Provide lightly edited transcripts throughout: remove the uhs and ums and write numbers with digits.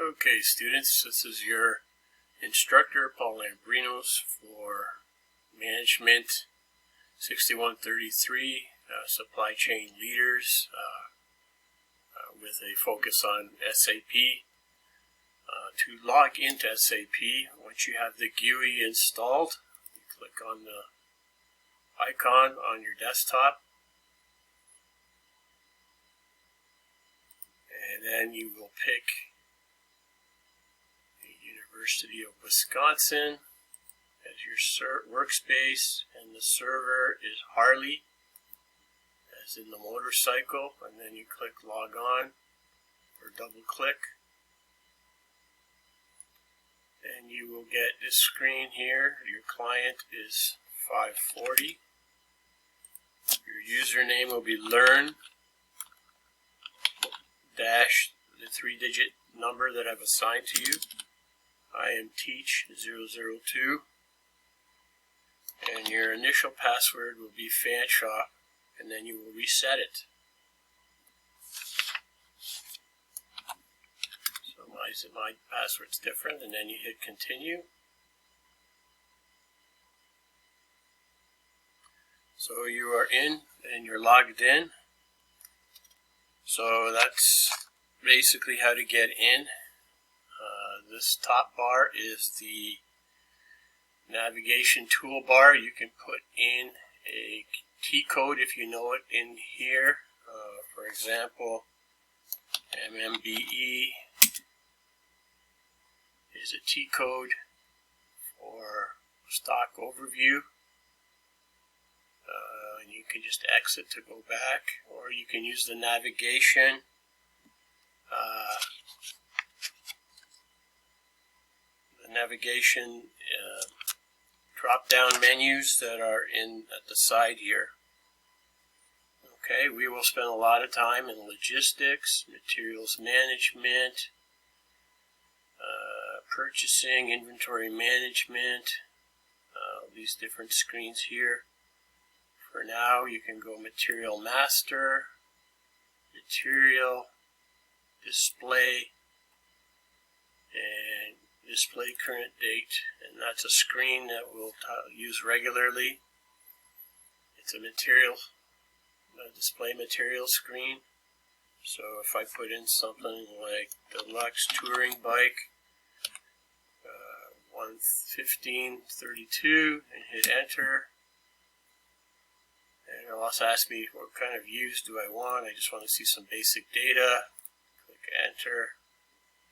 Okay, students, this is your instructor, Paul Lambrinos, for Management 6133, Supply Chain Leaders, with a focus on SAP. To log into SAP, once you have the GUI installed, you click on the icon on your desktop, and then you will pick the University of Wisconsin as your workspace, and the server is Harley, as in the motorcycle, and then you click log on or double click, and you will get this screen here. Your client is 540. Your username will be learn dash the 3-digit number that I've assigned to you. I am teach002, and your initial password will be fanshop, and then you will reset it. So my password's different, and then you hit continue. So you are in and you're logged in. So that's basically how to get in. This top bar is the navigation toolbar. You can put in a T code if you know it in here. For example, MMBE is a T code for stock overview. And you can just exit to go back, or you can use the navigation. Drop down menus that are at the side here. Okay, we will spend a lot of time in logistics, materials management, purchasing, inventory management, these different screens here. For now, you can go material master, material, display, and display current date, and that's a screen that we'll use regularly. It's a display material screen. So if I put in something like deluxe touring bike 11532 and hit enter, and it'll also ask me what kind of views do I want. I just want to see some basic data. Click enter.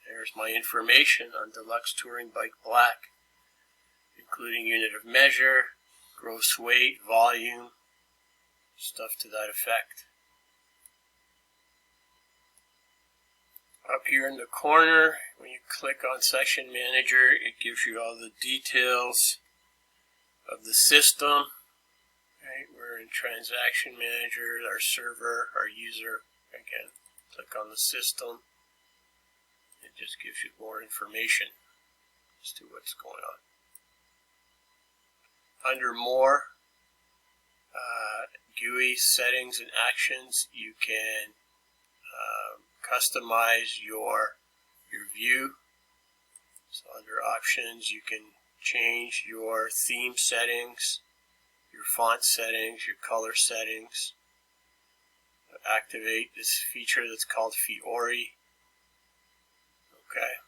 There's my information on Deluxe Touring Bike Black, including unit of measure, gross weight, volume, stuff to that effect. Up here in the corner, when you click on Session Manager, it gives you all the details of the system. Right, we're in Transaction Manager, our server, our user. Again, click on the system. It just gives you more information as to what's going on. Under More, GUI settings and actions, you can customize your view. So under Options, you can change your theme settings, your font settings, your color settings. Activate this feature that's called Fiori. Okay,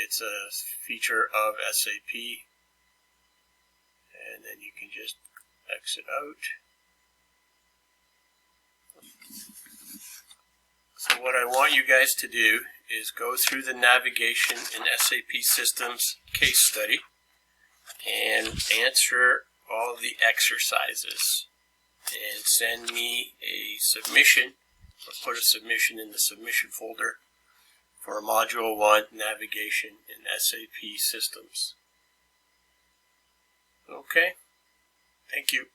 it's a feature of SAP, and then you can just exit out. So what I want you guys to do is go through the navigation in SAP Systems case study and answer all the exercises and send me a submission, or put a submission in the submission folder for Module 1 Navigation in SAP Systems. Okay, thank you.